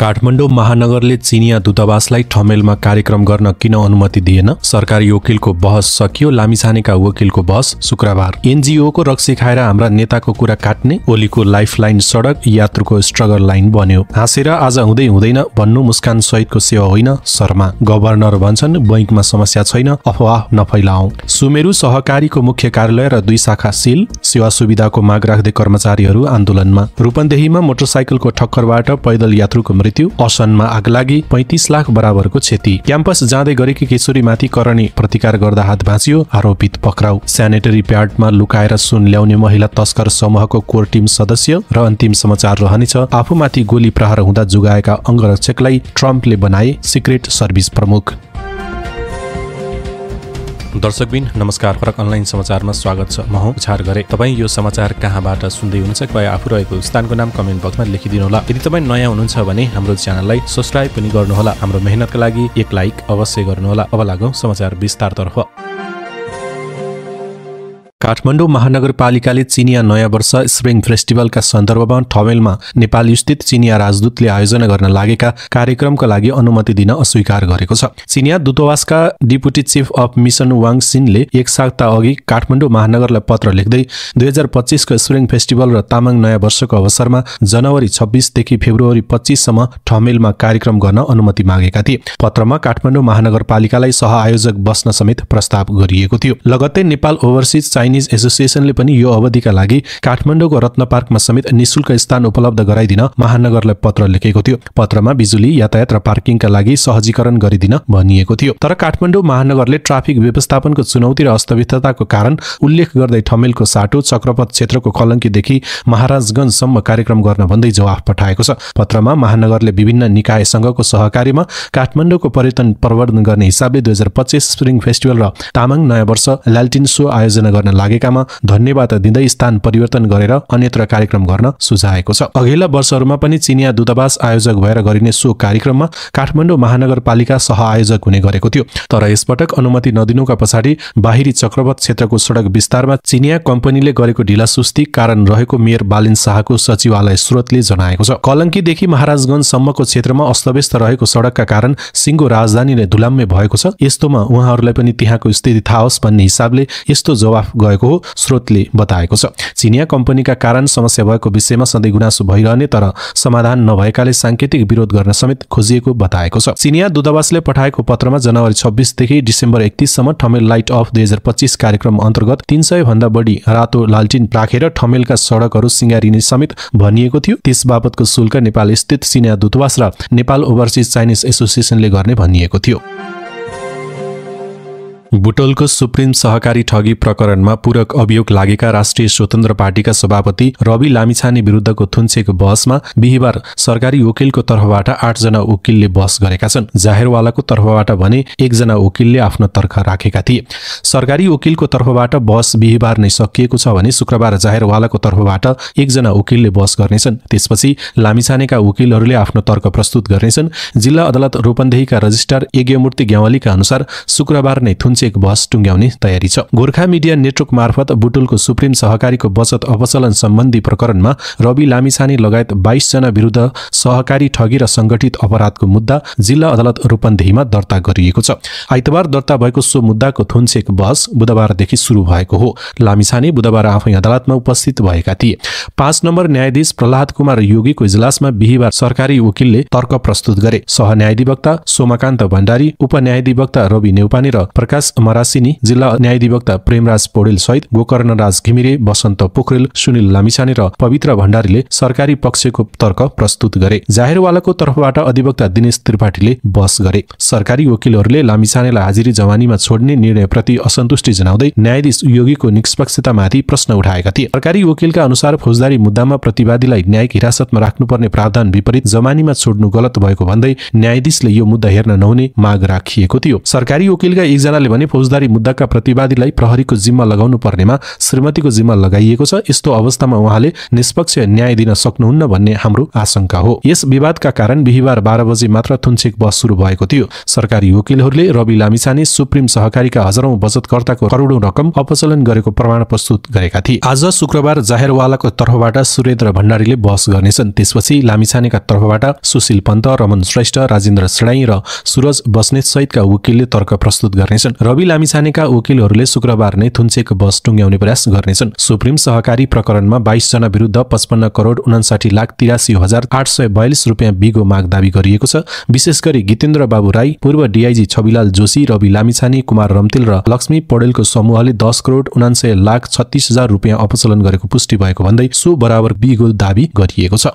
काठमाडौँ महानगरले चिनिया दूतावासलाई ठमेलमा कार्यक्रम गर्न किन अनुमति दिएन? सरकारी वकिलको बहस सकियो, लामिछानेका वकिलको बहस शुक्रबार। एनजिओको रक्सी खाएर हाम्रा नेताको कुरा काट्ने, ओलीको लाइफलाइन सडक यात्रुको स्ट्रगल लाइन बन्यो। हाँसेर आज हुँदै हुँदैन भन्नु मुस्कान सहितको सेवा होइन, शर्मा। गभर्नर भन्छन् बैंकमा समस्या छैन, अफवाह नफैलाऊ। सुमेरु सहकारीको मुख्य कार्यालय र 2 शाखा सील, सेवा सुविधाको माग राख्दै कर्मचारीहरू आन्दोलनमा। रूपन्देहीमा मोटरसाइकलको ठक्करबाट पैदल यात्रुको मृत्यु, असनमा आगलागी, 35 लाख बराबरको क्षति। क्याम्पस जाँदै गरेकी किशोरीमाथि करणी प्रतिकार गर्दा हात भाँचियो, आरोपित पक्राउ। स्यानिटरी प्याडमा लुकाएर सुन ल्याउने महिला तस्कर समूहको कोर टिम सदस्य र अन्तिम समाचार रहनेछ। आफूमाथि गोली प्रहार हुँदा जुगाएका अंगरक्षकलाई ट्रम्पले बनाए सिक्रेट सर्भिस प्रमुख। दर्शकबिन नमस्कार, फरक अनलाइन समाचारमा स्वागत छ। म हुँ उछार गरे। तपाईँ यो समाचार कहाँबाट सुन्दै हुनुहुन्छ कृपया आफू रहेको स्थानको नाम कमेन्ट बक्समा लेखिदिनुहोला। यदि तपाईँ नयाँ हुनुहुन्छ भने हाम्रो च्यानललाई सब्स्क्राइब पनि गर्नुहोला। हाम्रो मेहनतका लागि एक लाइक अवश्य गर्नुहोला। अब लागौँ समाचार विस्तारतर्फ। काठमाडौँ महानगरपालिकाले चिनिया नयाँ वर्ष स्प्रिङ फेस्टिभलका सन्दर्भमा ठमेलमा नेपाल स्थित चिनिया राजदूतले आयोजना गर्न लागेका कार्यक्रमका लागि अनुमति दिन अस्वीकार गरेको छ। चिनिया दूतावासका deputy chief of mission Wang सिनले एक साता अघि काठमाडौँ महानगरलाई पत्र लेख्दै 2025 को स्प्रिङ फेस्टिभल र तामाङ नयाँ वर्षको अवसरमा जनवरी 26 देखि फेब्रुअरी 25 सम्म ठमेलमा कार्यक्रम गर्न अनुमति मागेका थिए। पत्रमा काठमाडौँ महानगरपालिकालाई सहआयोजक बस्न समेत प्रस्ताव गरिएको थियो। लगत्तै नेपाल ओभरसिज चाइनिज एसोसिएसनले पनि यो अवधिका लागि काठमाडौँको रत्न पार्कमा समेत निशुल्क स्थान उपलब्ध गराइदिन महानगरलाई पत्र लेखेको थियो। पत्रमा बिजुली, यातायात र पार्किङका लागि सहजीकरण गरिदिन भनिएको थियो। तर काठमाडौँ महानगरले ट्राफिक व्यवस्थापनको चुनौती र अस्तव्यस्तताको कारण उल्लेख गर्दै ठमेलको साटो, चक्रपथ क्षेत्रको कलङ्कीदेखि महाराजगञ्जसम्म कार्यक्रम गर्न भन्दै जवाफ पठाएको छ। पत्रमा महानगरले विभिन्न निकायसँगको सहकार्यमा काठमाडौँको पर्यटन प्रवर्धन गर्ने हिसाबले 2025 स्प्रिङ फेस्टिभल र तामाङ नयाँ वर्ष ल्याल्टिन सो आयोजना गर्न लागेकामा धन्यवाद दिँदै स्थान परिवर्तन गरेर अन्यत्र कार्यक्रम गर्न सुझाएको छ। अघिल्ला वर्षहरूमा पनि चिनिया दूतावास आयोजक भएर गरिने सो कार्यक्रममा काठमाडौँ महानगरपालिका सहआयोजक हुने गरेको थियो। तर यसपटक अनुमति नदिनुका पछाडि बाहिरी चक्रपथ क्षेत्रको सडक विस्तारमा चिनिया कम्पनीले गरेको ढिलासुस्ती कारण रहेको मेयर बालिन शाहको सचिवालय स्रोतले जनाएको छ। कलङ्कीदेखि महाराजगञ्जसम्मको क्षेत्रमा अस्तव्यस्त रहेको सडकका कारण सिङ्गो राजधानी नै धुलाम्मे भएको छ। यस्तोमा उहाँहरूलाई पनि त्यहाँको स्थिति थाहा होस् भन्ने हिसाबले यस्तो जवाफ गएको हो, स्रोतले बताएको छ। चिनिया कम्पनीका कारण समस्या भएको विषयमा सधैँ गुनासो भइरहने तर समाधान नभएकाले सांकेतिक विरोध गर्न समेत खोजिएको बताएको छ। चिनिया दूतावासले पठाएको पत्रमा जनवरी 26 देखि डिसेम्बर 31 सम्म ठमेल लाइट अफ 2025 कार्यक्रम अन्तर्गत 300 भन्दा बढी रातो लालटिन राखेर ठमेलका सडकहरू सिंगारिने समेत भनिएको थियो। त्यस बापतको शुल्क नेपाल स्थित चिनिया दूतावास र नेपाल ओभरसिज चाइनिज एसोसिएसनले गर्ने भनिएको थियो। बुटोलको सुप्रिम सहकारी ठगी प्रकरणमा पूरक अभियोग लागेका राष्ट्रिय स्वतन्त्र पार्टीका सभापति रवि लामिछाने विरुद्धको थुन्चेको बहसमा बिहिबार सरकारी वकिलको तर्फबाट 8 जना वकिलले बहस गरेका छन्। जाहेरवालाको तर्फबाट भने 1 जना वकिलले आफ्नो तर्क राखेका थिए। सरकारी वकिलको तर्फबाट बहस बिहिबार नै सकिएको छ भने शुक्रबार जाहेरवालाको तर्फबाट 1 जना वकिलले बहस गर्नेछन्। त्यसपछि लामिछानेका वकिलहरूले आफ्नो तर्क प्रस्तुत गर्नेछन्। जिल्ला अदालत रूपन्देहीका रजिस्ट्रार यज्ञमूर्ति ग्यावालीका अनुसार शुक्रबार नै एक बहस टुङ्ग्याउने तयारी छ। गोर्खा मिडिया नेटवर्क मार्फत बुटोलको सुप्रिम सहकारीको बचत अपचलन सम्बन्धी प्रकरणमा रवि लामिछाने लगायत 22 जना विरुद्ध सहकारी ठगी र संगठित अपराधको मुद्दा जिल्ला अदालत रूपन्देहीमा दर्ता गरिएको छ। आइतबार दर्ता भएको सो मुद्दाको थुन्चेक बहस बुधबारदेखि सुरु भएको हो। लामिछाने बुधबार आफै अदालतमा उपस्थित भएका थिए। 5 नम्बर न्यायाधीश प्रहलाद कुमार योगीको इजलासमा बिहिबार सरकारी वकिलले तर्क प्रस्तुत गरे। सहन्यायाधिवक्ता सोमाकान्त भण्डारी, उपन्यायाधिवक्ता रवि नेउपाने र प्रकाश मरासिनी, जिल्ला न्यायाधिवक्ता प्रेमराज पौडेल सहित गोकर्णराज घिमिरे, बसन्त पोखरेल, सुनिल लामिछाने र पवित्र भण्डारीले सरकारी पक्षको तर्क प्रस्तुत गरे। जाहेरवालाको तर्फबाट अधिवक्ता दिनेश त्रिपाठीले बहस गरे। सरकारी वकिलहरूले लामिछानेलाई हाजिरी जवानीमा छोड्ने निर्णयप्रति असन्तुष्टि जनाउँदै न्यायाधीश योगीको निष्पक्षतामाथि प्रश्न उठाएका थिए। सरकारी वकिलका अनुसार फौजदारी मुद्दामा प्रतिवादीलाई न्यायिक हिरासतमा राख्नुपर्ने प्रावधान विपरीत जमानीमा छोड्नु गलत भएको भन्दै न्यायाधीशले यो मुद्दा हेर्न नहुने माग राखिएको थियो। सरकारी वकिलका एकजनाले भने फौजदारी मुद्दाका प्रतिवादीलाई प्रहरीको जिम्मा लगाउनु पर्नेमा श्रीमतीको जिम्मा लगाइएको छ। यस्तो अवस्थामा उहाँले निष्पक्ष न्याय दिन सक्नुहुन्न भन्ने हाम्रो आशंका हो। यस विवादका कारण बिहीबार 12 बजे मात्र थुन्चेक बस सुरु भएको थियो। सरकारी वकिलहरूले रवि लामिछाने सुप्रिम सहकारीका हजारौं बचतकर्ताको करोडौं रकम अपचलन गरेको प्रमाण प्रस्तुत गरेका थिए। आज शुक्रबार जाहेरवालाको तर्फबाट सुरेन्द्र भण्डारीले बहस गर्नेछन्। त्यसपछि लामिछानेका तर्फबाट सुशील पन्त, रमन श्रेष्ठ, राजेन्द्र श्रेणी र सुरज बस्नेत सहितका वकिलले तर्क प्रस्तुत गर्नेछन्। रवि लामिछानेका वकिलहरूले शुक्रबार नै थुन्चेक बस टुङ्ग्याउने प्रयास गर्नेछन्। सुप्रिम सहकारी प्रकरणमा 22 जना विरुद्ध 55 करोड 59,83,842 रुपियाँ बिगो माग दावी गरिएको छ। विशेष गरी गितेन्द्र बाबु राई, पूर्व डीआईजी छविलाल जोशी, रवि लामिछाने, कुमार रम्तिल र लक्ष्मी पौडेलको समूहले 10 करोड 79,36,000 रुपियाँ अपचलन गरेको पुष्टि भएको भन्दै सो बराबर बिगो दावी गरिएको छ।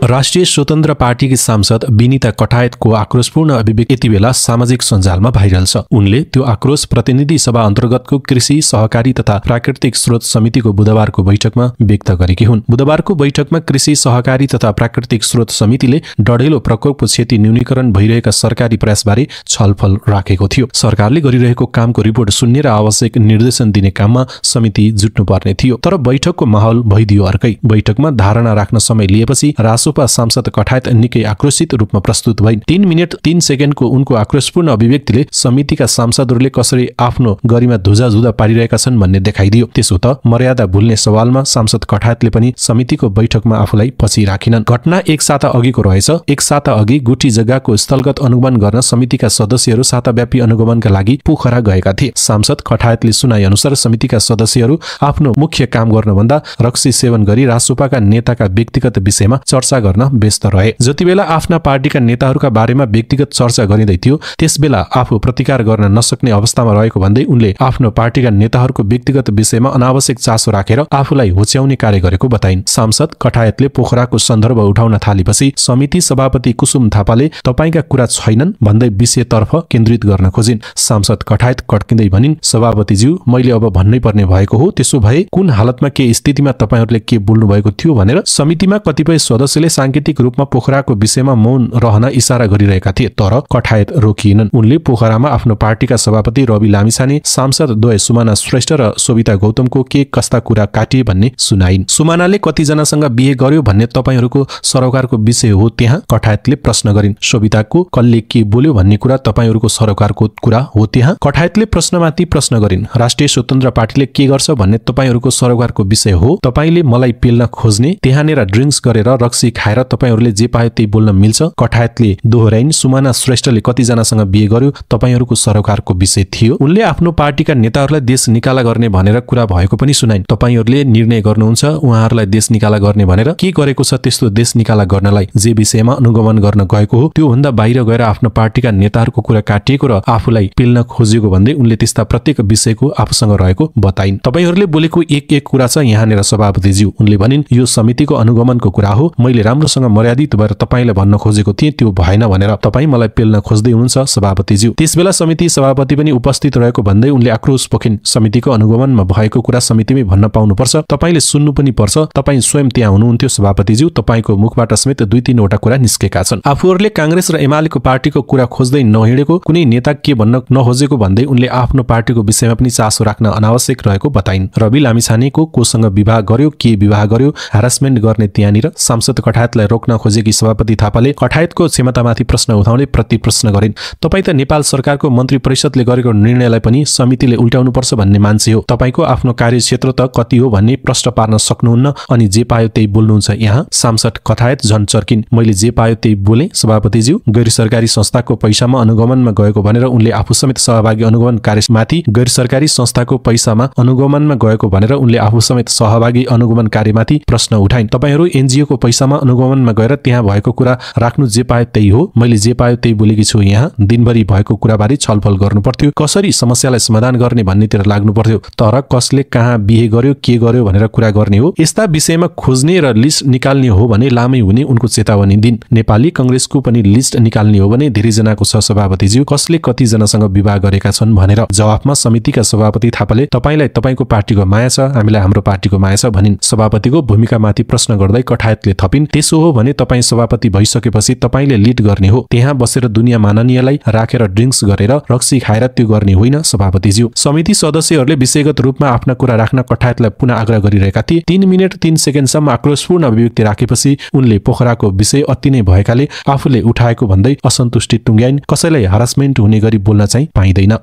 राष्ट्रिय स्वतन्त्र पार्टीकी सांसद विनिता कटायतको आक्रोशपूर्ण अभिव्यक्ति यति बेला सामाजिक सञ्जालमा भाइरल छ। उनले त्यो आक्रोश प्रतिनिधि सभा अन्तर्गतको कृषि, सहकारी तथा प्राकृतिक स्रोत समितिको बुधबारको बैठकमा व्यक्त गरेकी हुन्। बुधबारको बैठकमा कृषि, सहकारी तथा प्राकृतिक स्रोत समितिले डढेलो प्रकोपको क्षति न्यूनीकरण भइरहेका सरकारी प्रयासबारे छलफल राखेको थियो। सरकारले गरिरहेको कामको रिपोर्ट सुन्ने र आवश्यक निर्देशन दिने काममा समिति जुट्नुपर्ने थियो। तर बैठकको माहौल भइदियो अर्कै। बैठकमा धारणा राख्न समय लिएपछि रासोपा सांसद कटायत निकै आक्रोशित रूपमा प्रस्तुत भइन्। 3 मिनेट 3 सेकेन्डको उनको आक्रोशपूर्ण अभिव्यक्तिले समितिका सांसदहरूले कसरी आफ्नो गरिमा धुजा पारिरहेका छन् भन्ने देखाइदियो। त्यसो त मर्यादा भुल्ने सवालमा सांसद कटायतले पनि समितिको बैठकमा आफूलाई पछि राखिनन्। घटना एक साता अघिको रहेछ। एक साता अघि गुठी जग्गाको स्थलगत अनुगमन गर्न समितिका सदस्यहरू साताव्यापी अनुगमनका लागि पोखरा गएका थिए। सांसद कटायतले सुनाए अनुसार समितिका सदस्यहरू आफ्नो मुख्य काम गर्नभन्दा रक्सी सेवन गरी रासोपाका नेताका व्यक्तिगत विषयमा चर्चा गर्न व्यस्त रहे। जति बेला आफ्ना पार्टीका नेताहरूका बारेमा व्यक्तिगत चर्चा गरिँदै थियो त्यसबेला आफू प्रतिकार गर्न नसक्ने अवस्थामा रहेको भन्दै उनले आफ्नो पार्टीका नेताहरूको व्यक्तिगत विषयमा अनावश्यक चासो राखेर आफूलाई होच्याउने कार्य गरेको बताइन्। सांसद कटायतले पोखराको सन्दर्भ उठाउन थालेपछि समिति सभापति कुसुम थापाले तपाईका कुरा छैनन् भन्दै विषयतर्फ केन्द्रित गर्न खोजिन्। सांसद कटायत कड्किँदै भनिन्, सभापतिज्यू, मैले अब भन्नै पर्ने भएको हो। त्यसो भए कुन हालतमा के स्थितिमा तपाईहरूले के बोल्नु भएको थियो भनेर समितिमा कतिपय सदस्यले सांकेतिक रूपमा पोखराको विषयमा मौन रहन इशारा गरिरहेका थिए। तर कटायत रोकिएनन्। उनले पोखरामा आफ्नो पार्टीका सभापति रवि लामिछाने, सांसद द्वय सुमाना श्रेष्ठ र सोभिता गौतमको के कस्ता कुरा काटिए भन्ने सुनाइन्। सुमानाले कतिजनासँग बिहे गर्यो भन्ने तपाईहरूको सरोकारको विषय हो त्यहाँ, कटायतले प्रश्न गरिन्। सोभिताको कसले के बोल्यो भन्ने कुरा तपाईहरूको सरोकारको कुरा हो त्यहाँ, कटायतले प्रश्नमाथि प्रश्न गरिन्। राष्ट्रिय स्वतन्त्र पार्टीले के गर्छ भन्ने तपाईहरूको सरोकारको विषय हो। तपाईले मलाई पेल्न खोज्ने, त्यहाँनेर ड्रिङ्क्स गरेर रक्सी खाएर तपाईहरूले जे पायो त्यही बोल्न मिल्छ, कटायतले दोहोर्याइन्। सुमाना श्रेष्ठले कतिजनासँग बिहे गर्यो तपाईहरूको सरोकारको विषय थियो। उनले आफ्नो पार्टीका नेताहरूलाई देश निकाला गर्ने भनेर कुरा भएको पनि सुनाइन्। तपाईहरूले निर्णय गर्नुहुन्छ उहाँहरूलाई देश निकाला गर्ने भनेर। के गरेको छ त्यस्तो देश निकाला गर्नलाई? जे विषयमा अनुगमन गर्न गएको हो त्यो भन्दा बाहिर गएर आफ्नो पार्टीका नेताहरूको कुरा काटिएको र आफूलाई पेल्न खोजेको भन्दै उनले त्यस्ता प्रत्येक विषयको आफूसँग रहेको बताइन्। तपाईहरूले बोलेको एक कुरा छ यहाँनेर सभापतिज्यू, उनले भनिन्। यो समितिको अनुगमनको कुरा हो। मैले राम्रोसँग मर्यादित भएर तपाईलाई भन्न खोजेको थिएँ त्यो भएन भनेर तपाई मलाई पेल्न खोज्दै हुनुहुन्छ सभापतिज्यू। त्यसबेला समिति सभापति पनि उपस्थित रहेको भन्दै उनले आक्रोश पोखिन्। समितिको अनुगमनमा भएको कुरा समितिमै भन्न पाउनुपर्छ, तपाईले सुन्नु पनि पर्छ। तपाई स्वयं त्यहाँ हुनुहुन्थ्यो सभापतिज्यू, तपाईको मुखबाट समेत 2-3 वटा कुरा निस्केका छन्। आफूहरूले कांग्रेस र एमालेको पार्टीको कुरा खोज्दै नहिँडेको, कुनै नेता के भन्न नखोजेको भन्दै उनले आफ्नो पार्टीको विषयमा पनि चासो राख्न अनावश्यक रहेको बताइन्। रवि लामिछानेको कोसँग विवाह गर्यो, के विवाह गर्यो, ह्यारासमेन्ट गर्ने त्यहाँनिर सांसद कटायतलाई रोक्न खोजेकी सभापति थापाले कटायतको क्षमतामाथि प्रश्न उठाउँदै प्रति प्रश्न गरिन्। तपाई त नेपाल सरकारको मन्त्री परिषदले गरेको निर्णयलाई पनि समितिले उल्टाउनु पर्छ भन्ने मान्छे हो। तपाईको आफ्नो कार्यक्षेत्र त कति हो भन्ने प्रश्न पार्न सक्नुहुन्न अनि जे पायो त्यही बोल्नुहुन्छ यहाँ। सांसद कटायत झन् चर्किन्। मैले जे पायो त्यही बोले सभापतिज्यू। गैर सरकारी संस्थाको पैसामा अनुगमनमा गएको भनेर उनले आफू समेत सहभागी अनुगमन कार्यमाथि गैर सरकारी संस्थाको पैसामा अनुगमनमा गएको भनेर उनले आफू समेत सहभागी अनुगमन कार्यमाथि प्रश्न उठाइन्। तपाईहरू एनजिओको पैसामा अनुगमनमा गएर त्यहाँ भएको कुरा राख्नु जे पायो त्यही हो। मैले जे पायो त्यही बोलेकी छु यहाँ। दिनभरि भएको कुराबारे छलफल गर्नु पर्थ्यो, कसरी समस्यालाई समाधान गर्ने भन्नेतिर लाग्नु पर्थ्यो। तर कसले कहाँ बिहे गर्यो, के गर्यो भनेर कुरा गर्ने हो। यस्ता विषयमा खोज्ने र लिस्ट निकाल्ने हो भने लामै हुने उनको चेतावनी दिन। नेपाली कांग्रेसको पनि लिस्ट निकाल्ने हो भने धेरैजनाको छ सभापतिज्यू, कसले कतिजनासँग विवाह गरेका छन् भनेर। जवाफमा समितिका सभापति थापाले तपाईलाई तपाईको पार्टीको माया छ, हामीलाई हाम्रो पार्टीको माया छ भनिन्। सभापतिको भूमिकामाथि प्रश्न गर्दै कटायतले थपिन्, त्यसो हो भने तपाईँ सभापति भइसकेपछि तपाईँले लिड गर्ने हो, त्यहाँ बसेर दुनियाँ माननीयलाई राखेर ड्रिङ्क्स गरेर रक्सी खाएर त्यो गर्ने होइन सभापतिज्यू। समिति सदस्यहरूले विषयगत रूपमा आफ्ना कुरा राख्न कठायतलाई पुनः आग्रह गरिरहेका थिए। 3 मिनेट 3 सेकेन्डसम्म आक्रोशपूर्ण अभिव्यक्ति राखेपछि उनले पोखराको विषय अति नै भएकाले आफूले उठाएको भन्दै असन्तुष्टि टुङ्ग्याइन्। कसैलाई हरासमेन्ट हुने गरी बोल्न चाहिँ पाइँदैन।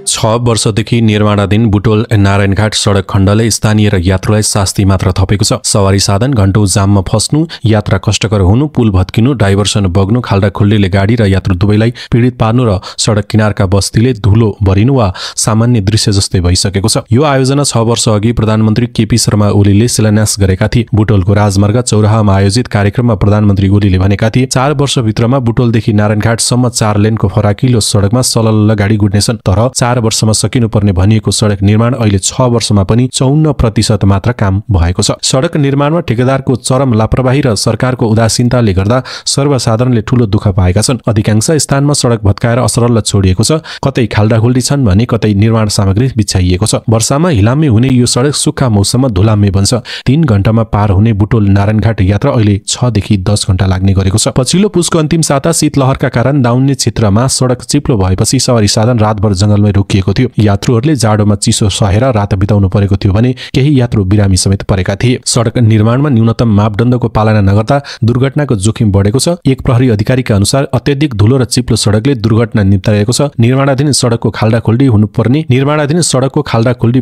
6 वर्षदेखि निर्माणाधीन बुटोल नारायणघाट सडक खण्डले स्थानीय र यात्रुलाई शास्ति मात्र थपेको छ। सवारी साधन घण्टौं जाममा फस्नु, यात्रा कष्टकर हुनु, पुल भत्किनु, डाइभर्सन बग्नु, खाल्डाखुल्डीले गाडी र यात्रु दुवैलाई पीडित पार्नु र सडक किनारका बस्तीले धुलो भरिनु वा सामान्य दृश्य जस्तै भइसकेको छ। यो आयोजना 6 वर्ष अघि प्रधानमन्त्री केपी शर्मा ओलीले शिलान्यास गरेका थिए। बुटोलको राजमार्ग चौराहामा आयोजित कार्यक्रममा प्रधानमन्त्री ओलीले भनेका थिए 4 वर्षभित्रमा बुटोलदेखि नारायणघाटसम्म 4 लेनको फराकिलो सडकमा सलल्ल गाडी गुड्नेछन्। तर 4 वर्षमा सकिनुपर्ने भनिएको सडक निर्माण अहिले 6 वर्षमा पनि 54% मात्र काम भएको छ। सडक निर्माणमा ठेकेदारको चरम लापरवाही र सरकारको उदासीनताले गर्दा सर्वसाधारणले ठूलो दुःख पाएका छन्। अधिकांश स्थानमा सडक भत्काएर असरल छोडिएको छ। कतै खाल्डाखुल्डी छन् भने कतै निर्माण सामग्री बिछाइएको छ। वर्षामा हिलाम्मे हुने यो सडक सुक्खा मौसममा धुलाम्मे बन्छ। 3 घण्टामा पार हुने बुटोल नारायणघाट यात्रा अहिले 6 देखि 10 घण्टा लाग्ने गरेको छ। पछिल्लो पुसको अन्तिम साता शीतलहरका कारण दाउन्ने क्षेत्रमा सडक चिप्लो भएपछि सवारी साधन रातभर जंगलमै रोकिएको थियो। यात्रुहरूले जाडोमा चिसो सहेर रात बिताउनु परेको थियो भने केही यात्रु बिरामी समेत परेका थिए। सडक निर्माणमा न्यूनतम मापदण्डको पालना नगर्दा दुर्घटनाको जोखिम बढेको छ। एक प्रहरी अधिकारीका अनुसार अत्यधिक धुलो र चिप्लो सडकले दुर्घटना निम्ताएको छ। निर्माणाधीन सडकको खाल्डाखुल्डी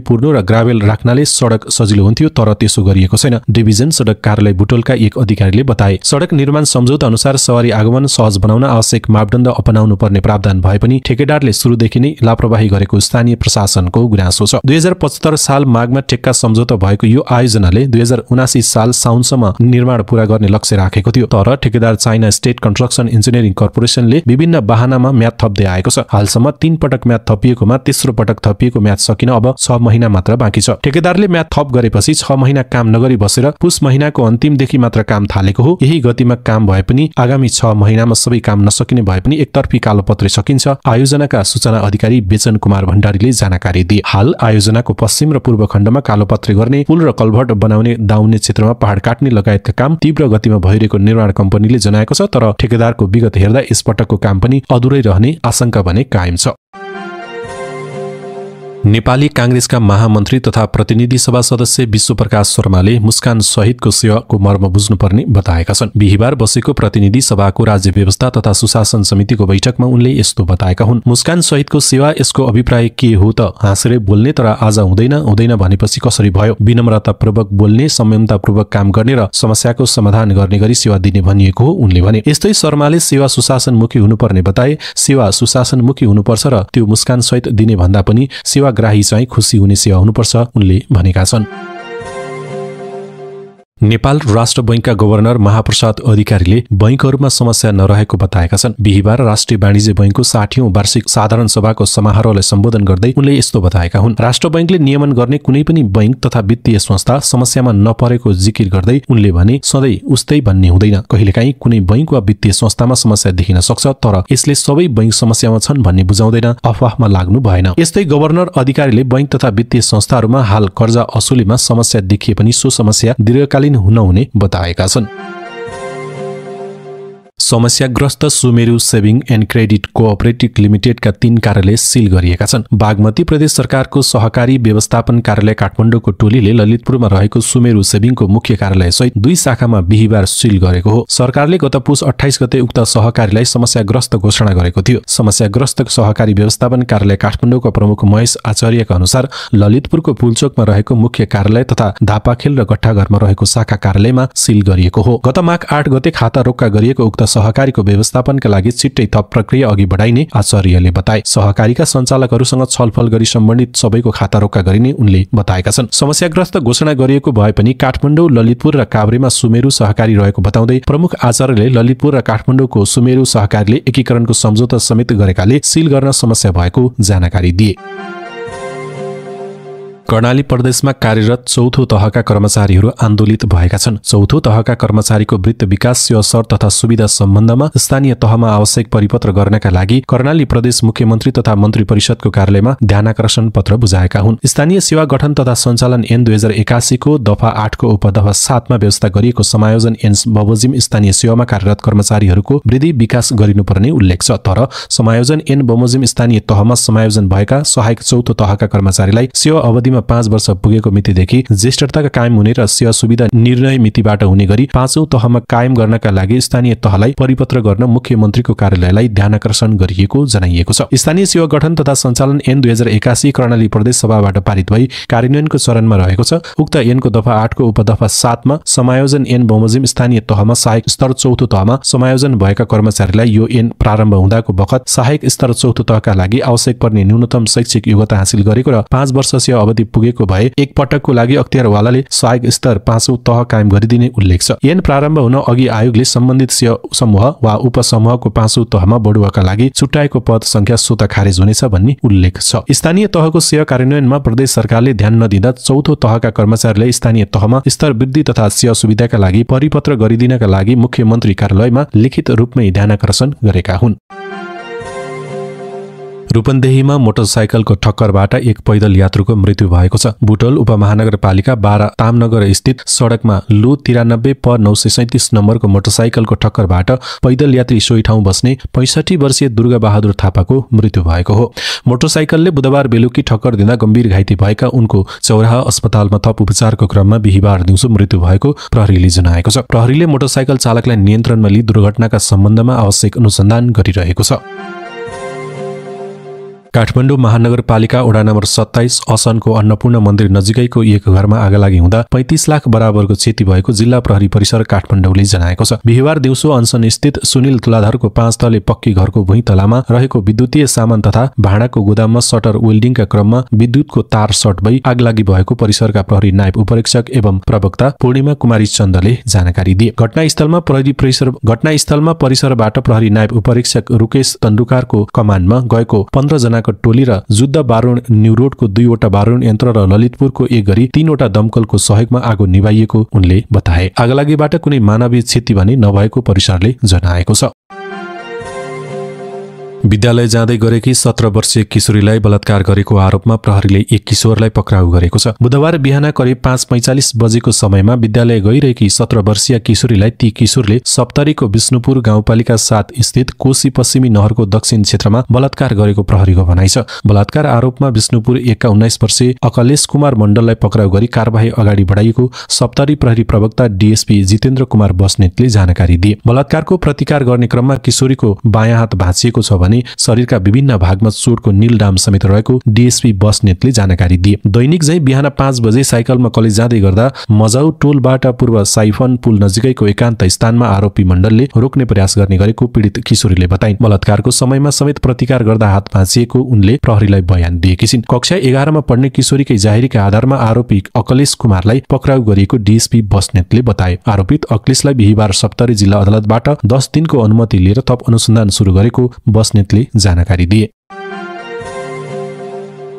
पुर्नु र ग्राभेल राख्नाले सडक सजिलो हुन्थ्यो, तर त्यसो गरिएको छैन। डिभिजन सडक कार्यालय बुटोलका एक अधिकारीले बताए। सडक निर्माण सम्झौता अनुसार सवारी आगमन सहज बनाउन आवश्यक मापदण्ड अपनाउनु पर्ने प्रावधान भए पनि ठेकेदारले सुरुदेखि नै लापरवाही गरेको स्थानीय प्रशासनको गुनासो छ। 2075 साल माघमा ठेक्का सम्झौता भएको यो आयोजनाले 2079 साल साउनसम्म निर्माण पूरा गर्ने लक्ष्य राखेको थियो। तर ठेकेदार चाइना स्टेट कन्स्ट्रक्सन इन्जिनियरिङ कर्पोरेसनले विभिन्न बहानामा म्याद थप्दै आएको छ। हालसम्म 3 पटक म्याद थपिएकोमा तेस्रो पटक थपिएको म्याद सकिन अब 6 महिना मात्र बाँकी छ। ठेकेदारले म्याद थप गरेपछि 6 महिना काम नगरी बसेर पुस महिनाको अन्तिमदेखि मात्र काम थालेको हो। यही गतिमा काम भए पनि आगामी 6 महिनामा सबै काम नसकिने भए पनि एकतर्फी कालोपत्रे सकिन्छ। आयोजनाका सूचना अधिकारी बेचन कुमार भण्डारीले जानकारी दिए। हाल आयोजनाको पश्चिम र पूर्व खण्डमा कालोपत्रे गर्ने, पुल र कल्भर्ट बनाउने, दाउन्ने क्षेत्रमा पहाड काट्ने लगायतका काम तीव्र गतिमा भइरहेको निर्माण कम्पनीले जनाएको छ। तर ठेकेदारको विगत हेर्दा यसपटकको काम पनि अधुरै रहने आशंका भने कायम छ। नेपाली कांग्रेसका महामन्त्री तथा प्रतिनिधि सभा सदस्य विश्वप्रकाश शर्माले मुस्कान सहितको सेवाको मर्म बुझ्नुपर्ने बताएका छन्। बिहिबार बसेको प्रतिनिधि सभाको राज्य व्यवस्था तथा सुशासन समितिको बैठकमा उनले यस्तो बताएका हुन्। मुस्कान सहितको सेवा, यसको अभिप्राय के हो त? हाँसेर बोल्ने तर आज हुँदैन भनेपछि कसरी भयो? विनम्रतापूर्वक बोल्ने, संयमतापूर्वक काम गर्ने र समस्याको समाधान गर्ने गरी सेवा दिने भनिएको हो उनले भने। यस्तै शर्माले सेवा सुशासनमुखी हुनुपर्ने बताए। सेवा सुशासनमुखी हुनुपर्छ र त्यो मुस्कान सहित दिने भन्दा पनि सेवाग्राही चाहिँ खुसी हुने सेवा हुनुपर्छ उनले भनेका छन्। नेपाल राष्ट्र बैंकका गभर्नर महाप्रसाद अधिकारीले बैंकहरूमा समस्या नरहेको बताएका छन्। बिहिबार राष्ट्रिय वाणिज्य बैंकको 60औं वार्षिक साधारण सभाको समारोहलाई सम्बोधन गर्दै उनले यस्तो बताएका हुन्। राष्ट्र बैंकले नियमन गर्ने कुनै पनि बैंक तथा वित्तीय संस्था समस्यामा नपरेको जिकिर गर्दै उनले भने सधैँ उस्तै भन्ने हुँदैन। कहिलेकाहीँ कुनै बैंक वा वित्तीय संस्थामा समस्या देखिन सक्छ, तर यसले सबै बैंक समस्यामा छन् भन्ने बुझाउँदैन, अफवाहमा लाग्नु भएन। यस्तै गभर्नर अधिकारीले बैंक तथा वित्तीय संस्थाहरूमा हाल कर्जा असुलीमा समस्या देखिए पनि सो समस्या दीर्घकालीन हुने बताएका छन्। समस्याग्रस्त Sumeru saving and credit cooperative लिमिटेडका 3 कार्यालय सील गरिएका छन्। बागमती प्रदेश सरकारको सहकारी व्यवस्थापन कार्यालय काठमाडौँको टोलीले ललितपुरमा रहेको सुमेरु सेभिङको मुख्य कार्यालय सहित 2 शाखामा बिहिबार सील गरेको हो। सरकारले गत पुस 28 गते उक्त सहकारीलाई समस्याग्रस्त घोषणा गरेको थियो। समस्याग्रस्त सहकारी व्यवस्थापन कार्यालय काठमाडौँका प्रमुख महेश आचार्यका अनुसार ललितपुरको पुलचोकमा रहेको मुख्य कार्यालय तथा धापाखेल र गट्टाघरमा रहेको शाखा कार्यालयमा सील गरिएको हो। गत माघ 8 गते खाता रोक्का गरिएको उक्त सहकारीको व्यवस्थापनका लागि छिट्टै थप प्रक्रिया अघि बढाइने आचार्यले बताए। सहकारीका सञ्चालकहरूसँग छलफल गरी सम्बन्धित सबैको खाता रोक्का गरिने उनले बताएका छन्। समस्याग्रस्त घोषणा गरिएको भए पनि काठमाडौँ, ललितपुर र काभ्रेमा सुमेरु सहकारी रहेको बताउँदै प्रमुख आचार्यले ललितपुर र काठमाडौँको सुमेरु सहकारीले एकीकरणको सम्झौता समेत गरेकाले सील गर्न समस्या भएको जानकारी दिए। कर्णाली प्रदेशमा कार्यरत चौथो तहका कर्मचारीहरू आन्दोलित भएका छन्। चौथो तहका कर्मचारीको वृत्त विकास सेवा शर्त तथा सुविधा सम्बन्धमा स्थानीय तहमा आवश्यक परिपत्र गर्नका लागि कर्णाली प्रदेश मुख्यमन्त्री तथा मन्त्री परिषदको कार्यालयमा ध्यानाकर्षण पत्र बुझाएका हुन्। स्थानीय सेवा गठन तथा सञ्चालन ऐन 2081 को दफा 8 को उपदफा 7 मा व्यवस्था गरिएको समायोजन ऐन बमोजिम स्थानीय सेवामा कार्यरत कर्मचारीहरूको वृद्धि विकास गरिनुपर्ने उल्लेख छ। तर समायोजन ऐन बमोजिम स्थानीय तहमा समायोजन भएका सहायक चौथो तहका कर्मचारीलाई सेवा अवधिमा 5 वर्ष पुगेको मितिदेखि ज्येष्ठता कायम हुने र सेवा सुविधा निर्णय मितिबाट हुने गरी 5औं तहमा कायम गर्नका लागि स्थानीय तहलाई परिपत्र गर्न मुख्यमन्त्रीको कार्यालयलाई ध्यानाकर्षण गरिएको जनाइएको छ। स्थानीय सेवा गठन तथा सञ्चालन ऐन 2081 कर्णाली प्रदेश सभाबाट पारित भई कार्यान्वयनको चरणमा रहेको छ। उक्त ऐनको दफा 8 को उपदफा 7 मा समायोजन ऐन बमोजिम स्थानीय तहमा सहायक स्तर चौथो तहमा समायोजन भएका कर्मचारीलाई यो ऐन प्रारम्भ हुँदाको बखत सहायक स्तर चौथो तहका लागि आवश्यक पर्ने न्यूनतम शैक्षिक योग्यता हासिल गरेको र 5 वर्ष सेवा अवधि पुगेको भए एक पटकको लागि अख्तियारवालाले सहायक स्तर 5औं तह कायम गरिदिने उल्लेख छ। ऐन प्रारम्भ हुन अघि आयोगले सम्बन्धित सेवा समूह वा उपसमूहको 5औं तहमा बढुवाका लागि छुट्याएको पद संख्या स्वतः खारेज हुनेछ भन्ने उल्लेख छ। स्थानीय तहको सेवा कार्यान्वयनमा प्रदेश सरकारले ध्यान नदिँदा चौथो तहका कर्मचारीलाई स्थानीय तहमा स्तर वृद्धि तथा सेवा सुविधाका लागि परिपत्र गरिदिनका लागि मुख्यमन्त्री कार्यालयमा लिखित रूपमै ध्यानाकर्षण गरेका हुन्। रूपन्देहीमा मोटरसाइकलको ठक्करबाट एक पैदल यात्रुको मृत्यु भएको छ। बुटोल उपमहानगरपालिका 12 तामनगर स्थित सडकमा लु 93 प 937 नम्बरको मोटरसाइकलको ठक्करबाट पैदल यात्री सोही ठाउँ बस्ने 65 वर्षीय दुर्गा बहादुर थापाको मृत्यु भएको हो। मोटरसाइकलले बुधबार बेलुकी ठक्कर दिँदा गम्भीर घाइते भएका उनको चौराहा अस्पतालमा थप उपचारको क्रममा बिहीबार दिउँसो मृत्यु भएको प्रहरीले जनाएको छ। प्रहरीले मोटरसाइकल चालकलाई नियन्त्रणमा लिई दुर्घटनाका सम्बन्धमा आवश्यक अनुसन्धान गरिरहेको छ। काठमाडौँ महानगरपालिका वडा नम्बर 27 असनको अन्नपूर्ण मन्दिर नजिकैको एक घरमा आगलागी हुँदा 35 लाख बराबरको क्षति भएको जिल्ला प्रहरी परिसर काठमाडौँले जनाएको छ। बिहीबार दिउँसो अनसन स्थित सुनिल तुलाधरको 5 तले पक्की घरको भुइँ तलामा रहेको विद्युतीय सामान तथा भाँडाको गोदाममा सटर वेल्डिङका क्रममा विद्युतको तार सर्ट भई आगलागी भएको परिसरका प्रहरी नायब उपरीक्षक एवं प्रवक्ता पूर्णिमा कुमारी चन्दले जानकारी दिए। घटनास्थलमा परिसरबाट प्रहरी नायब उपरीक्षक रुकेश तन्डुकारको कमानमा गएको 15 जना टोली र जुद्ध बारुण न्यू रोडको 2 वटा बारुण यन्त्र र ललितपुरको एक गरी 3 वटा दमकलको सहयोगमा आगो निभाइएको उनले बताए। आगलागीबाट कुनै मानवीय क्षति भने नभएको परिसरले जनाएको छ। विद्यालय जाँदै गरेकी 17 वर्षीय किशोरीलाई बलात्कार गरेको आरोपमा प्रहरीले एक किशोरलाई पक्राउ गरेको छ। बुधबार बिहान करिब 5:45 बजेको समयमा विद्यालय गइरहेकी 17 वर्षीय किशोरीलाई ती किशोरले सप्तरीको विष्णुपुर गाउँपालिका 7 स्थित कोशी पश्चिमी नहरको दक्षिण क्षेत्रमा बलात्कार गरेको प्रहरीको भनाइ छ। बलात्कार आरोपमा विष्णुपुर 19 वर्षीय अकलेश कुमार मण्डललाई पक्राउ गरी कारबाही अगाडि बढाइएको सप्तरी प्रहरी प्रवक्ता डीएसपी जितेन्द्र कुमार बस्नेतले जानकारी दिए। बलात्कारको प्रतिकार गर्ने क्रममा किशोरीको बायाँ हात भाँचिएको छ भने शरीरका विभिन्न भागमा चोटको नीलडाम समेत रहेको डीएसपी बस्नेतले जानकारी दिए। दैनिक झै बिहान 5 बजे साइकलमा कलेज जाँदै गर्दा मजाउ टोलबाट पूर्व साइफन पुल नजिकैको एकान्त स्थानमा आरोपी मण्डलले रोक्ने प्रयास गर्ने गरेको पीडित किशोरीले बताइन्। बलात्कारको समयमा समेत प्रतिकार गर्दा हात भाँचिएको उनले प्रहरीलाई बयान दिएकी छिन्। कक्षा 11 मा पढ्ने किशोरीकै जाहेरीका आधारमा आरोपी अकलेश कुमारलाई पक्राउ गरिएको डीएसपी बस्नेतले बताए। आरोपित अकलेशलाई बिहीबार सप्तरी जिल्ला अदालतबाट 10 दिनको अनुमति लिएर थप अनुसन्धान सुरु गरेको बस्नेतले जानकारी दिए।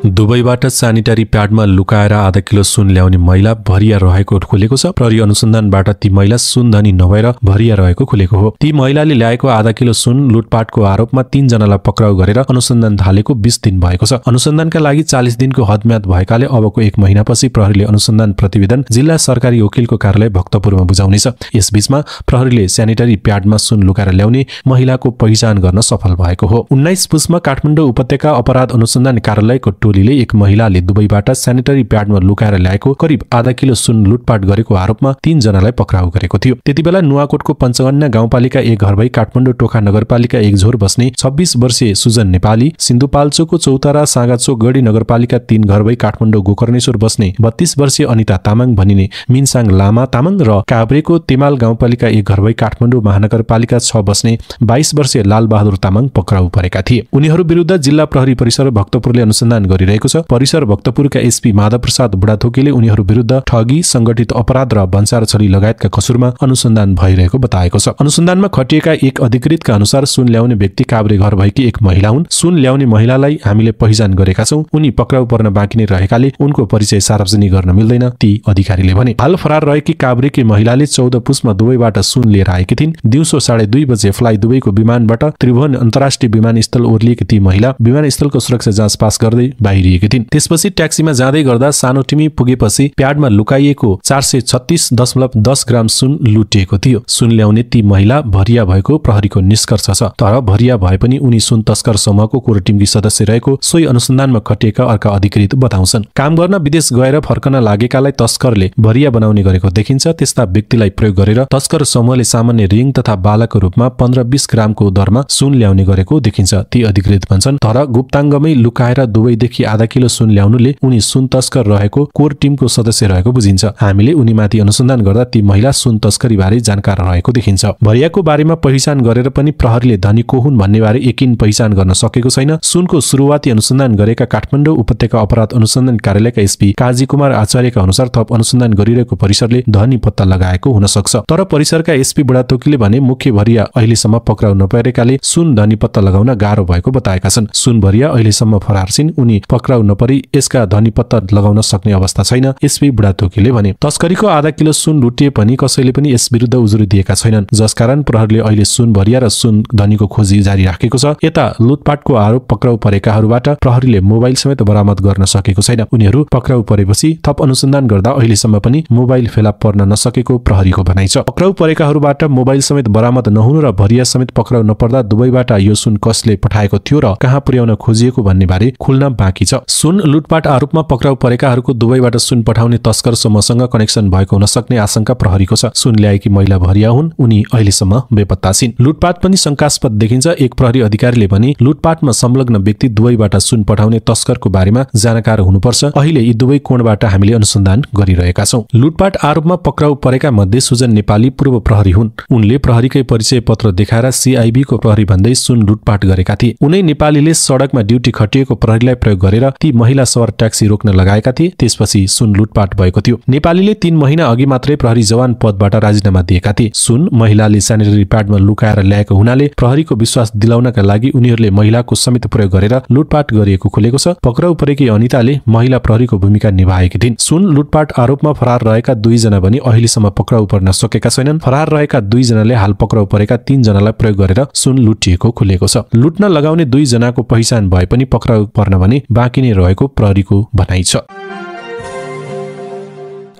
दुबईबाट सेनिटरी प्याडमा लुकाएर आधा किलो सुन ल्याउने महिला भरिया रहेको खुलेको छ। प्रहरी अनुसन्धानबाट ती महिला सुनधनी नभएर भरिया रहेको खुलेको हो। ती महिलाले ल्याएको आधा किलो सुन लुटपाटको आरोपमा 3 जनालाई पक्राउ गरेर अनुसन्धान थालेको 20 दिन भएको छ। अनुसन्धानका लागि 40 दिनको हदम्याद भएकाले अबको 1 महिनापछि प्रहरीले अनुसन्धान प्रतिवेदन जिल्ला सरकारी वकिलको कार्यालय भक्तपुरमा बुझाउनेछ। यसबीचमा प्रहरीले सेनिटरी प्याडमा सुन लुकाएर ल्याउने महिलाको पहिचान गर्न सफल भएको हो। 19 पुसमा काठमाडौँ उपत्यका अपराध अनुसन्धान कार्यालयको टोलीले एक महिलाले दुबईबाट सेनिटरी प्याडमा लुकाएर ल्याएको करिब आधा किलो सुन लुटपाट गरेको आरोपमा 3 जनालाई पक्राउ गरेको थियो। त्यतिबेला नुवाकोटको पञ्चगन्ना गाउँपालिका 1 घरभई काठमाडौँ टोखा नगरपालिका 1 झोर बस्ने 26 वर्षीय सुजन नेपाली, सिन्धुपाल्चोकको चौतारा सागाचोक गढी नगरपालिका 3 घरभई काठमाडौँ गोकर्णेश्वर बस्ने 32 वर्षीय अनिता तामाङ भनिने मिनसाङ लामा तामाङ र काभ्रेको तेमाल गाउँपालिका 1 घरभई काठमाडौँ महानगरपालिका 6 बस्ने 22 वर्षीय लाल बहादुर तामाङ पक्राउ परेका थिए। उनीहरू विरुद्ध जिल्ला प्रहरी परिसर भक्तपुरले अनुसन्धान गरी गरिरहेको छ। परिसर भक्तपुरका एसपी माधव प्रसाद बुढाथोकीले उनीहरू विरुद्ध ठगी, संगठित अपराध र भन्सार छली लगायतका कसुरमा अनुसन्धान भइरहेको बताएको छ। अनुसन्धानमा खटिएका एक अधिकृतका अनुसार सुन ल्याउने व्यक्ति काभ्रे घर भएकी एक महिला हुन्। सुन ल्याउने महिलालाई हामीले पहिचान गरेका छौं। उनी पक्राउ पर्न बाँकी नै रहेकाले उनको परिचय सार्वजनिक गर्न मिल्दैन, ती अधिकारीले भने। हाल फरार रहेकी काभ्रेकी महिलाले 14 पुसमा दुबईबाट सुन लिएर आएकी थिइन्। दिउँसो 2:30 बजे फ्लाइ दुबईको विमानबाट त्रिभुवन अन्तर्राष्ट्रिय विमानस्थल ओर्लिएकी ती महिला विमानस्थलको सुरक्षा जाँच पास गर्दै बाहिरिएकी थिइन्। त्यसपछि ट्याक्सीमा जाँदै गर्दा सानो टिमी पुगेपछि प्याडमा लुकाइएको 436.10 ग्राम सुन लुटिएको थियो। सुन ल्याउने ती महिला भरिया भएको प्रहरीको निष्कर्ष छ। तर भरिया भए पनि उनी सुन तस्कर समूहको कोर टिमकी सदस्य रहेको सोही अनुसन्धानमा खटिएका अर्का अधिकृत बताउँछन्। काम गर्न विदेश गएर फर्कन लागेकालाई तस्करले भरिया बनाउने गरेको देखिन्छ। त्यस्ता व्यक्तिलाई प्रयोग गरेर तस्कर समूहले सामान्य रिङ तथा बालाको रूपमा 15-20 ग्रामको दरमा सुन ल्याउने गरेको देखिन्छ। ती अधिकृत भन्छन्। तर गुप्ताङ्गमै लुकाएर दुबईदेखि आधा किलो सुन ल्याउनुले उनी सुन तस्कर रहेको कोर टिमको सदस्य रहेको बुझिन्छ। हामीले उनीमाथि अनुसन्धान गर्दा ती महिला सुन तस्करी बारे जानकार रहेको देखिन्छ। भरियाको बारेमा पहिचान गरेर पनि प्रहरीले धनी को हुन् भन्ने बारे यकिन पहिचान गर्न सकेको छैन। सुनको सुरुवाती अनुसन्धान गरेका काठमाडौँ उपत्यका अपराध अनुसन्धान कार्यालयका एसपी काजी कुमार आचार्यका अनुसार थप अनुसन्धान गरिरहेको परिसरले धनी पत्ता लगाएको हुन सक्छ। तर परिसरका एसपी बुढाथोकीले भने मुख्य भरिया अहिलेसम्म पक्राउ नपरेकाले सुन धनी पत्ता लगाउन गाह्रो भएको बताएका छन्। सुन भरिया अहिलेसम्म फरार छिन्। उनी पक्राउ नपरी यसका धनी पत्ता लगाउन सक्ने अवस्था छैन, एसपी बुढाथोकीले भने। तस्करीको आधा किलो सुन लुटिए पनि कसैले पनि यस विरुद्ध उजुरी दिएका छैनन्, जसकारण प्रहरीले अहिले सुन भरिया र सुन धनीको खोजी जारी राखेको छ। यता लुटपाटको आरोप पक्राउ परेकाहरूबाट प्रहरीले मोबाइल समेत बरामद गर्न सकेको छैन। उनीहरू पक्राउ परेपछि थप अनुसन्धान गर्दा अहिलेसम्म पनि मोबाइल फेला पर्न नसकेको प्रहरीको भनाइ छ। पक्राउ परेकाहरूबाट मोबाइल समेत बरामद नहुनु र भरिया समेत पक्राउ नपर्दा दुबईबाट यो सुन कसले पठाएको थियो र कहाँ पुर्याउन खोजिएको भन्ने बारे खुल्न बाँकी छ। सुन लुटपाट आरोपमा पक्राउ परेकाहरूको दुबईबाट सुन पठाउने तस्कर समूहसँग कनेक्सन भएको हुन सक्ने आशंका प्रहरीको छ। सुन ल्याएकी महिला भरिया हुन्। उनी अहिलेसम्म बेपत्ता छिन्। लुटपाट पनि शंकास्पद देखिन्छ। एक प्रहरी अधिकारीले भने लुटपाटमा संलग्न व्यक्ति दुबईबाट सुन पठाउने तस्करको बारेमा जानकार हुनुपर्छ। अहिले यी दुवै कोणबाट हामीले अनुसन्धान गरिरहेका छौं। लुटपाट आरोपमा पक्राउ परेका मध्ये सुजन नेपाली पूर्व प्रहरी हुन्। उनले प्रहरीकै परिचय पत्र देखाएर सीआईबी को प्रहरी भन्दै सुन लुटपाट गरेका थिए। उनै नेपालीले सडकमा ड्युटी खटिएको प्रहरीलाई प्रयोग गरेर ती महिला सवार ट्याक्सी रोक्न लगाएका थिए। त्यसपछि सुन लुटपाट भएको थियो। नेपालीले 3 महिना अघि मात्रै प्रहरी जवान पदबाट राजीनामा दिएका थिए। सुन महिलाले स्यानिटरी प्याडमा लुकाएर ल्याएको हुनाले प्रहरीको विश्वास दिलाउनका लागि उनीहरूले महिलाको समेत प्रयोग गरेर लुटपाट गरिएको खुलेको छ। पक्राउ परेकी अनिताले महिला प्रहरीको भूमिका निभाएकी थिइन्। सुन लुटपाट आरोपमा फरार रहेका 2 जना पनि अहिलेसम्म पक्राउ पर्न सकेका छैनन्। फरार रहेका 2 जनाले हाल पक्राउ परेका 3 जनालाई प्रयोग गरेर सुन लुटिएको खुलेको छ। लुट्न लगाउने 2 जनाको पहिचान भए पनि पक्राउ पर्न भने बाँकी नै रहेको प्रहरीको भनाइ छ।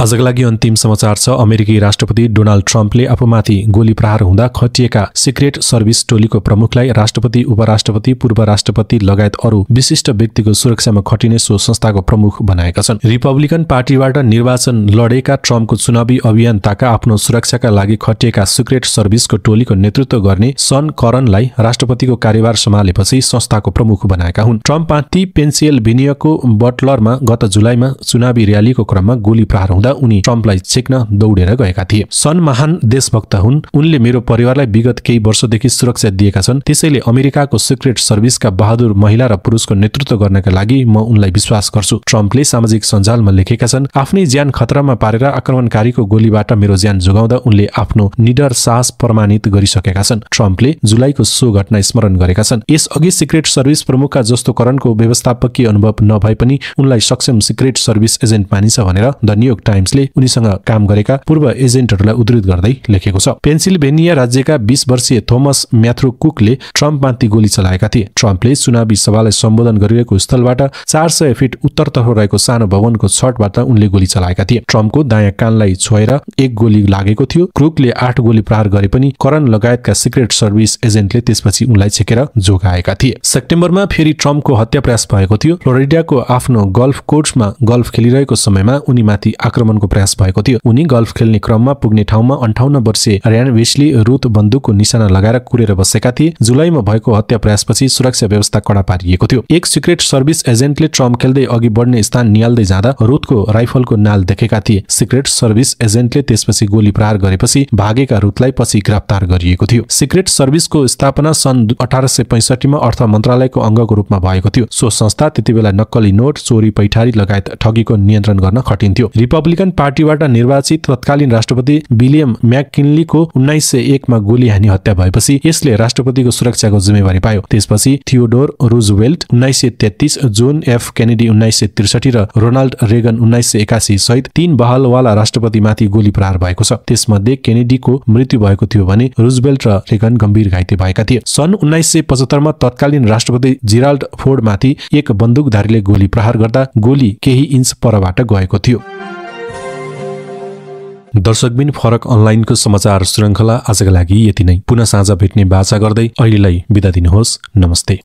आजका लागि अन्तिम समाचार छ। अमेरिकी राष्ट्रपति डोनाल्ड ट्रम्पले आफूमाथि गोली प्रहार हुँदा खटिएका सिक्रेट सर्भिस टोलीको प्रमुखलाई राष्ट्रपति, उपराष्ट्रपति, पूर्व राष्ट्रपति लगायत अरू विशिष्ट व्यक्तिको सुरक्षामा खटिने सो संस्थाको प्रमुख बनाएका छन्। रिपब्लिकन पार्टीबाट निर्वाचन लडेका ट्रम्पको चुनावी अभियन्ताका आफ्नो सुरक्षाका लागि खटिएका सिक्रेट सर्भिसको टोलीको नेतृत्व गर्ने सन करनलाई राष्ट्रपतिको कार्यभार सम्हालेपछि संस्थाको प्रमुख बनाएका हुन्। ट्रम्पमाथि पेन्सिल्भेनियाको बटलरमा गत जुलाईमा चुनावी र्यालीको क्रममा गोली प्रहार हुँदा उनी ट्रम्पलाई छेक्न दौडेर गएका थिए। सन महान देशभक्त हुन्। उनले मेरो परिवारलाई विगत केही वर्षदेखि सुरक्षा दिएका छन्। त्यसैले अमेरिकाको सिक्रेट सर्भिसका बहादुर महिला र पुरुषको नेतृत्व गर्नका लागि म उनलाई विश्वास गर्छु, ट्रम्पले सामाजिक सञ्जालमा लेखेका छन्। आफ्नै ज्यान खतरामा पारेर आक्रमणकारीको गोलीबाट मेरो ज्यान जोगाउँदा उनले आफ्नो निडर साहस प्रमाणित गरिसकेका छन्। ट्रम्पले जुलाईको सो घटना स्मरण गरेका छन्। यसअघि सिक्रेट सर्भिस प्रमुखका जस्तो करणको व्यवस्थापकीय अनुभव नभए पनि उनलाई सक्षम सिक्रेट सर्भिस एजेन्ट मानिन्छ भनेर द न्युयोर्क टाइम्सले उनीसँग काम गरेका पूर्व एजेन्टहरूलाई उद्धृत गर्दै लेखेको छ। पेन्सिल्भेनिया राज्यका 20 वर्षीय थोमस म्याथ्यू कुकले ट्रम्पमाथि गोली चलाएका थिए। ट्रम्पले चुनावी सभालाई सम्बोधन गरिरहेको स्थलबाट 400 फिट उत्तरतर्फ रहेको सानो भवनको छतबाट उनले गोली चलाएका थिए। ट्रम्पको दायाँ कानलाई छोएर 1 गोली लागेको थियो। क्रुकले 8 गोली प्रहार गरे पनि करन लगायतका सिक्रेट सर्भिस एजेन्टले त्यसपछि उनलाई छेकेर जोगाएका थिए। सेप्टेम्बरमा फेरि ट्रम्पको हत्या प्रयास भएको थियो। फ्लोरिडाको आफ्नो गल्फ कोर्समा गल्फ खेलिरहेको समयमा उनीमाथि आक्रमण आक्रमणको प्रयास भएको थियो। उनी गल्फ खेल्ने क्रममा पुग्ने ठाउँमा 58 वर्षीय रायन वेस्ली रुथ बन्दुकको निशाना लगाएर कुरेर बसेका थिए। जुलाईमा भएको हत्या प्रयासपछि सुरक्षा व्यवस्था कडा पारिएको थियो। एक सिक्रेट सर्भिस एजेन्टले ट्रम्प खेल्दै अघि बढ्ने स्थान निहाल्दै जाँदा रुथको राइफलको नाल देखेका थिए। सिक्रेट सर्भिस एजेन्टले त्यसपछि गोली प्रहार गरेपछि भागेका रुथलाई पछि गिरफ्तार गरिएको थियो। सिक्रेट सर्भिसको स्थापना सन् 1865 मा अर्थ मन्त्रालयको अङ्गको रूपमा भएको थियो। सो संस्था त्यतिबेला नक्कली नोट, चोरी पैठारी लगायत ठगीको नियन्त्रण गर्न खटिन्थ्यो। रिपब्लिकन पार्टीबाट निर्वाचित तत्कालीन राष्ट्रपति विलियम मैकिन्लीको 1901 मा गोली हानी हत्या भएपछि यसले राष्ट्रपतिको सुरक्षाको जिम्मेवारी पायो। त्यसपछि Theodore Roosevelt 1933, John F Kennedy 1963 र रोनाल्ड रेगन 1981 सहित 3 बहालवाला राष्ट्रपतिमाथि गोली प्रहार भएको छ। त्यसमध्ये केनेडीको मृत्यु भएको थियो भने रूजवेल्ट र रेगन गम्भीर घाइते भएका थिए। सन् 1975 मा तत्कालीन राष्ट्रपति जेराल्ड फोर्डमाथि एक बन्दुकधारीले गोली प्रहार गर्दा गोली केही इन्च परबाट गएको थियो। दर्शकबिन फरक अनलाइनको समाचार श्रृङ्खला आजका लागि यति नै। पुनः साँझ भेट्ने बाचा गर्दै अहिलेलाई बिदा दिनुहोस्। नमस्ते।